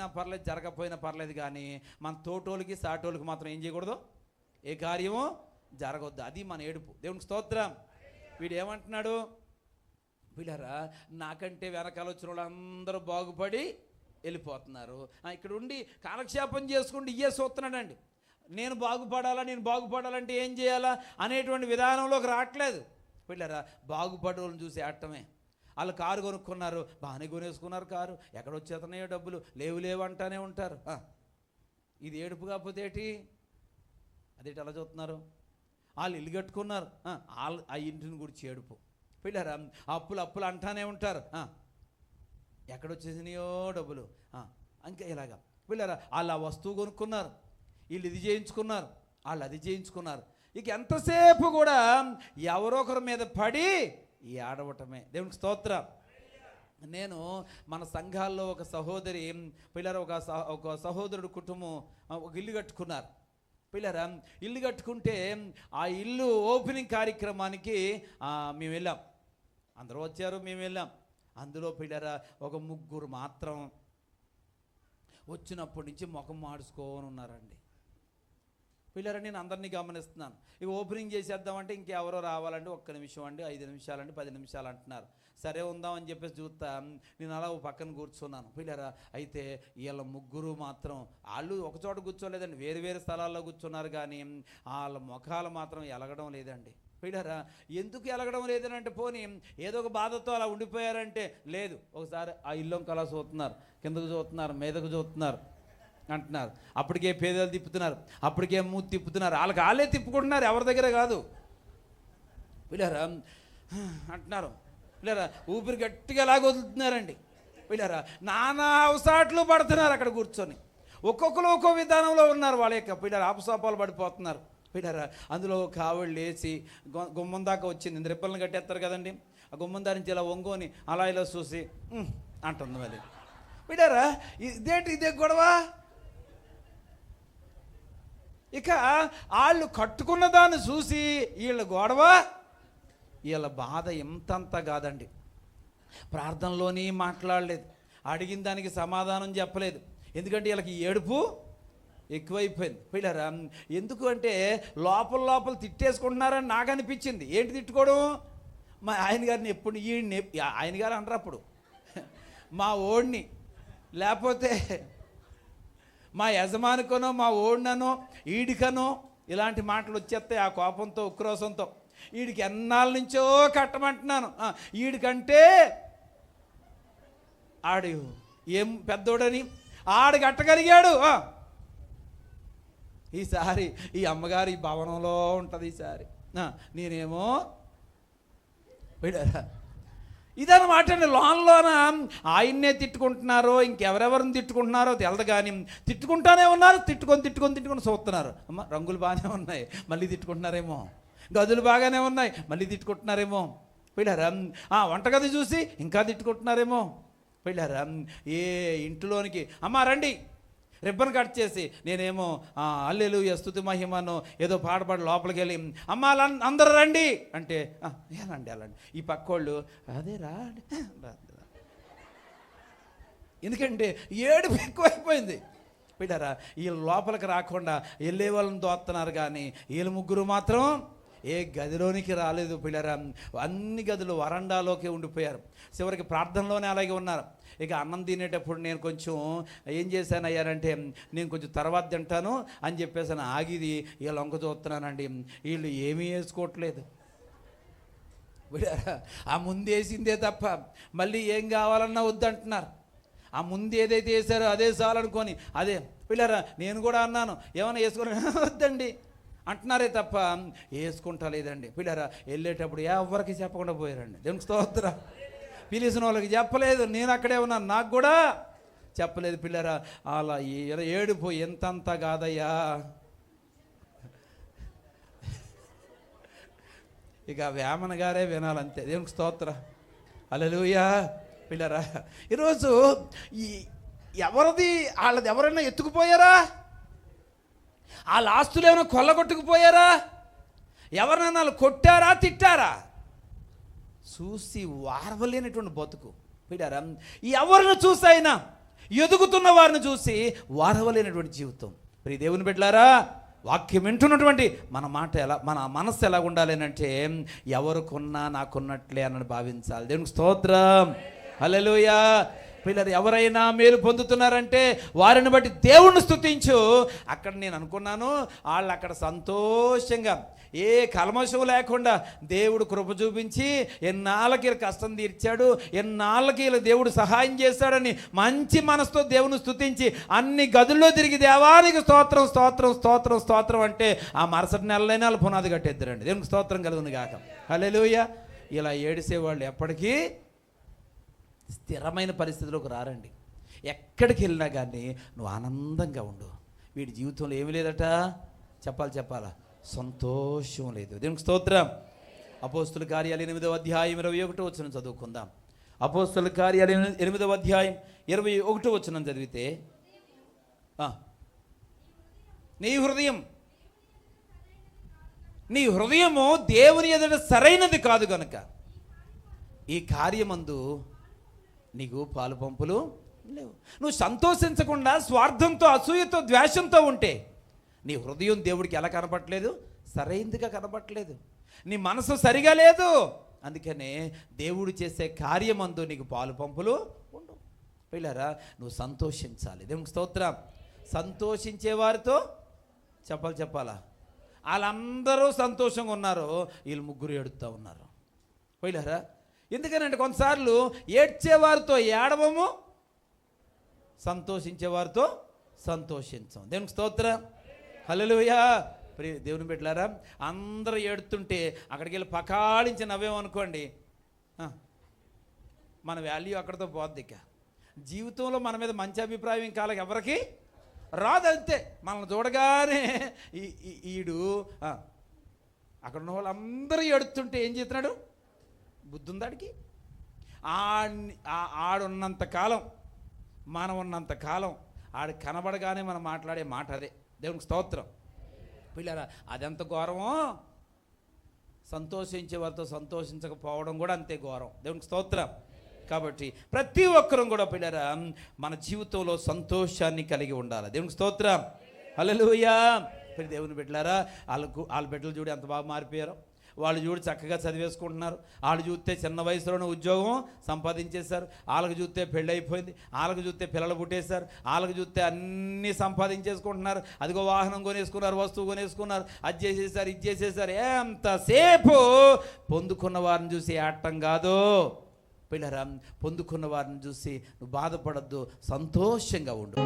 జరిగినా పర్లేదు, జరగకపోయినా పర్లేదు, కానీ మన తోటోళ్ళకి సాటోళ్ళకి మాత్రం ఏం చేయకూడదు, ఏ కార్యమో జరగొద్దు. అది మన ఏడుపు. దేవునికి స్తోత్రం. వీడు ఏమంటున్నాడు, వీళ్ళరా నాకంటే వెనకాల వచ్చిన వాళ్ళందరూ బాగుపడి వెళ్ళిపోతున్నారు, ఇక్కడ ఉండి కాలక్షేపం చేసుకుంటూ ఇయ్యే చూస్తున్నాడండి. నేను బాగుపడాలంటే ఏం చేయాలా అనేటువంటి విధానంలోకి రావట్లేదు. వీళ్ళరా బాగుపడేవాళ్ళని చూసి ఆడటమే. వాళ్ళు కారు కొనుక్కున్నారు, బాగానే కొనేసుకున్నారు కారు, ఎక్కడొచ్చేతున్నాయో డబ్బులు, లేవు అంటానే ఉంటారు. ఇది ఏడుపు కాకపోతే ఏంటి? అదేంటి అలా చూస్తున్నారు? వాళ్ళు ఇల్లు కట్టుకున్నారు, ఆ ఇంటిని గురించి ఏడుపు. పిల్లరా అప్పులు అంటానే ఉంటారు, ఎక్కడొచ్చేసినాయో డబ్బులు, ఇంకా ఇలాగా. పిల్లరా వాళ్ళు ఆ వస్తువు కొనుక్కున్నారు, వీళ్ళు ఇది చేయించుకున్నారు, వాళ్ళు అది చేయించుకున్నారు. ఇక ఎంతసేపు కూడా ఎవరో ఒకరి మీద పడి ఏడవటమే. దేవునికి స్తోత్రం. నేను మన సంఘాల్లో ఒక సహోదరి పిల్లర ఒక సహోదరుడు కుటుంబం ఒక ఇల్లు కట్టుకున్నారు. పిల్లరా ఇల్లు కట్టుకుంటే ఆ ఇల్లు ఓపెనింగ్ కార్యక్రమానికి మేము వెళ్ళాం. అందరూ వచ్చారు, మేము వెళ్ళాం. అందులో పిల్లరా ఒక ముగ్గురు మాత్రం వచ్చినప్పటి నుంచి ముఖం మాడుచుకోని ఉన్నారండి. పిల్లరా నేను అందరినీ గమనిస్తున్నాను. ఇక ఓపెనింగ్ చేసేద్దామంటే ఇంకెవరో రావాలంటే 1 నిమిషం అండి, 5 నిమిషాలండి, 10 నిమిషాలు అంటున్నారు. సరే ఉందామని చెప్పేసి చూస్తా నేను అలా పక్కన కూర్చున్నాను. పిల్లరా అయితే వీళ్ళ ముగ్గురు మాత్రం వాళ్ళు ఒకచోట కూర్చోలేదండి, వేరు స్థలాల్లో కూర్చున్నారు, కానీ వాళ్ళ ముఖాలు మాత్రం ఎలగడం లేదండి. పిల్లరా ఎందుకు ఎలగడం లేదని అంటే పోనీ ఏదో ఒక బాధతో అలా ఉండిపోయారంటే లేదు. ఒకసారి ఆ ఇల్లు అలా చూస్తున్నారు, కిందకు చూస్తున్నారు, మీదకు చూస్తున్నారు అంటున్నారు. అప్పటికే పేదలు తిప్పుతున్నారు, అప్పటికే మూతి తిప్పుతున్నారు, వాళ్ళే తిప్పుకుంటున్నారు, ఎవరి దగ్గర కాదు. పిల్లరా అంటున్నారు, పిల్లరా ఊపిరి గట్టిగా వదులుతున్నారండి. పిల్లరా నానా అవసాట్లు పడుతున్నారు అక్కడ కూర్చొని. ఒక్కొక్కరు ఒక్కో విధానంలో ఉన్నారు. వాళ్ళ యొక్క పిల్లరా ఆపసోపాలు పడిపోతున్నారు. పిల్లరా అందులో ఒక ఆవిడ లేచి గుమ్మం దాకా వచ్చింది. రెప్పలను కట్టేస్తారు కదండి, ఆ గుమ్మం దాని నుంచి ఇలా ఒంగోని అలా ఇలా చూసి అంటుంది. మళ్ళీ పిల్లరా ఇదే గొడవ. ఇక వాళ్ళు కట్టుకున్న దాన్ని చూసి వీళ్ళ గొడవ, వీళ్ళ బాధ ఎంతంత కాదండి. ప్రార్థనలోని మాట్లాడలేదు, అడిగిన దానికి సమాధానం చెప్పలేదు. ఎందుకంటే వీళ్ళకి ఏడుపు ఎక్కువైపోయింది. పిల్లరా ఎందుకు అంటే లోపల తిట్టేసుకుంటున్నారని నాకు అనిపించింది. ఏంటి తిట్టుకోవడం? మా ఆయన గారిని ఎప్పుడు ఆయన గారు అనరు అప్పుడు, మా ఓడిని లేకపోతే మా యజమానికనో మా ఓడిననో ఈడికనో ఇలాంటి మాటలు వచ్చేస్తాయి. ఆ కోపంతో ఉక్రోషంతో వీడికి ఎన్నాళ్ళ నుంచో కట్టమంటున్నాను, వీడికంటే ఆడు ఏం పెద్దోడని ఆడు కట్టగలిగాడు. ఈసారి ఈ అమ్మగారు ఈ భవనంలో ఉంటుంది. ఈసారి నేనేమో ఇదన్నమాట అండి. లోన ఆయన్నే తిట్టుకుంటున్నారో ఇంకెవరెవరిని తిట్టుకుంటున్నారో తెలదు, కానీ తిట్టుకుంటానే ఉన్నారు. తిట్టుకొని చూస్తున్నారు. అమ్మ రంగులు బాగానే ఉన్నాయి, మళ్ళీ తిట్టుకుంటున్నారేమో. గదులు బాగానే ఉన్నాయి, మళ్ళీ తిట్టుకుంటున్నారేమో. పిల్లరా వంటగది చూసి ఇంకా తిట్టుకుంటున్నారేమో. పిల్లరా ఏ ఇంటిలోనికి అమ్మ రండి రిబ్బన్ కట్ చేసి నేనేమో హల్లెలూయా స్తుతి మహిమను ఏదో పాడపాడు లోపలికి వెళ్ళి అమ్మ అందరూ రండి అంటే ఎలాండి ఈ పక్కోళ్ళు అదే రా. ఎందుకంటే ఏడుపు ఎక్కువైపోయింది. పిల్లరా వీళ్ళు లోపలికి రాకుండా వెళ్ళే వాళ్ళని దోస్తున్నారు, కానీ వీళ్ళు ముగ్గురు మాత్రం ఏ గదిలోనికి రాలేదు. పిల్లరా అన్ని గదులు వరండాలోకి ఉండిపోయారు. చివరికి ప్రార్థనలోనే అలాగే ఉన్నారు. ఇక అన్నం తినేటప్పుడు నేను కొంచెం ఏం చేశాను అయ్యారంటే నేను కొంచెం తర్వాత తింటాను అని చెప్పేసి ఆగిది వీళ్ళు వంక చూస్తున్నానండి. వీళ్ళు ఏమీ వేసుకోవట్లేదు. ఆ ముందు వేసిందే తప్ప మళ్ళీ ఏం కావాలన్నా వద్దంటున్నారు. ఆ ముందు ఏదైతే వేసారో అదే చాలనుకొని అదే. పిల్లరా నేను కూడా అన్నాను ఏమైనా వేసుకొని వద్దండి అంటున్నారే తప్ప వేసుకుంటా లేదండి. పిల్లరా వెళ్ళేటప్పుడు ఎవరికి చెప్పకుండా పోయారండి. దేవునికి స్తోత్రం. పిలిచిన వాళ్ళకి చెప్పలేదు, నేను అక్కడే ఉన్నాను, నాకు కూడా చెప్పలేదు. పిల్లరా అలా ఏడుపు ఎంతంత కాదయ్యా. ఇక వేమన గారే వినాలంతే. దేవునికి స్తోత్రం. హల్లెలూయా. పిల్లరా ఈరోజు ఎవరిది వాళ్ళది ఎవరైనా ఎత్తుకుపోయారా? వాళ్ళ ఆస్తులు ఏమైనా కొల్లగొట్టుకుపోయారా? ఎవరినైనా వాళ్ళు కొట్టారా, తిట్టారా? చూసి వారవలేనటువంటి బతుకు. పిడారా ఎవరిని చూసైనా ఎదుగుతున్న వారిని చూసి వారవలేనటువంటి జీవితం. ప్రియ దేవుని బిడ్డలారా, వాక్యం వింటున్నటువంటి మన మనస్సు ఎలా ఉండాలి అంటే, ఎవరికున్నా నాకున్నట్లే అని భావించాలి. దేవునికి స్తోత్రం, హల్లెలూయా. పిల్లలు ఎవరైనా మేలు పొందుతున్నారంటే వారిని బట్టి దేవుణ్ణి స్తుతించు. అక్కడ నేను అనుకున్నాను, వాళ్ళు అక్కడ సంతోషంగా ఏ కల్మషం లేకుండా దేవుడు కృప చూపించి ఎన్నాళ్ళకి కష్టం తీర్చాడు, ఎన్నాళ్ళకి దేవుడు సహాయం చేశాడని మంచి మనసుతో దేవుని స్తుతించి అన్ని గదుల్లో తిరిగి దేవానికి స్తోత్రం స్తోత్రం స్తోత్రం స్తోత్రం అంటే ఆ మరుసటి నెలలైనా వాళ్ళు పునాది కట్టేద్దరండి. దేవునికి స్తోత్రం కలుగును గాక, హల్లెలూయా. ఇలా ఏడిసేవాళ్ళు ఎప్పటికీ స్థిరమైన పరిస్థితిలోకి రారండి. ఎక్కడికి వెళ్ళినా కానీ నువ్వు ఆనందంగా ఉండు. వీడి జీవితంలో ఏమీ లేదట, చెప్పాలా, సంతోషం లేదు. దేవునికి స్తోత్రం. అపోస్తుల కార్యాలు 8వ అధ్యాయం 21వ వచనం చదువుకుందాం. అపోస్తుల కార్యాలు 8వ అధ్యాయం 21వ వచనం చదివితే, నీ హృదయము దేవుని ఎదుట సరైనది కాదు గనుక ఈ కార్యమందు నీకు పాలు పంపులు లేవు. నువ్వు సంతోషించకుండా స్వార్థంతో, అసూయతో, ద్వేషంతో ఉంటే నీ హృదయం దేవుడికి ఎలా కనపడట్లేదు? సరైనదిగా కనపడట్లేదు. నీ మనసు సరిగా లేదు. అందుకనే దేవుడు చేసే కార్యమందు నీకు పాలు పంపులు ఉండవు. పిల్లరా, నువ్వు సంతోషించాలి. దేవునికి స్తోత్రం. సంతోషించే వారితో చెప్పాలా, వాళ్ళందరూ సంతోషంగా ఉన్నారు, వీళ్ళు ముగ్గురు ఏడుస్తూ ఉన్నారు. పిల్లరా, ఎందుకనంటే కొంతసార్లు ఏడ్చేవారితో ఏడవము, సంతోషించేవారితో సంతోషించం. దేవునికి స్తోత్రం, హల్లెలూయా. దేవుని బిడ్డలారా, అందరూ ఏడుతుంటే అక్కడికి వెళ్ళి పకాళించి నవ్వేమనుకోండి, మన వాల్యూ అక్కడితో పోద్ది. ఇక జీవితంలో మన మీద మంచి అభిప్రాయం ఇంకా ఎవరికి రాదంతే. మనల్ని చూడగానే ఈడు అక్కడ ఉన్న వాళ్ళందరూ ఏడుతుంటే ఏం చేస్తున్నాడు? బుద్ధి ఉందాడికి? ఆడున్నంత కాలం, మనం ఉన్నంత కాలం ఆడు కనబడగానే మనం మాట్లాడే మాట అదే. దేవునికి స్తోత్రం. పిల్లరా, అదెంత ఘోరమో సంతోషించే వారితో సంతోషించకపోవడం కూడా అంతే ఘోరం. దేవునికి స్తోత్రం. కాబట్టి ప్రతి ఒక్కరూ కూడా పిల్లరా మన జీవితంలో సంతోషాన్ని కలిగి ఉండాలి. దేవునికి స్తోత్రం, హల్లెలూయా. దేవుని బిడ్డలారా, వాళ్ళ బిడ్డలు చూడు ఎంత బాగా మారిపోయారో. వాళ్ళు చూడు చక్కగా చదివేసుకుంటున్నారు. వాళ్ళు చూస్తే చిన్న వయసులోనే ఉద్యోగం సంపాదించేశారు. వాళ్ళకి చూస్తే పెళ్ళి అయిపోయింది. వాళ్ళకి చూస్తే పిల్లలు పుట్టేశారు. వాళ్ళకి చూస్తే అన్నీ సంపాదించేసుకుంటున్నారు. అదిగో వాహనం కొనేసుకున్నారు, వస్తువు కొనేసుకున్నారు, అది చేసేసారు, ఇది చేసేసారు. ఎంతసేపు పొందుకున్న వారిని చూసి ఆడటం కాదు పిల్లరా, పొందుకున్న వారిని చూసి నువ్వు బాధపడద్దు, సంతోషంగా ఉండు.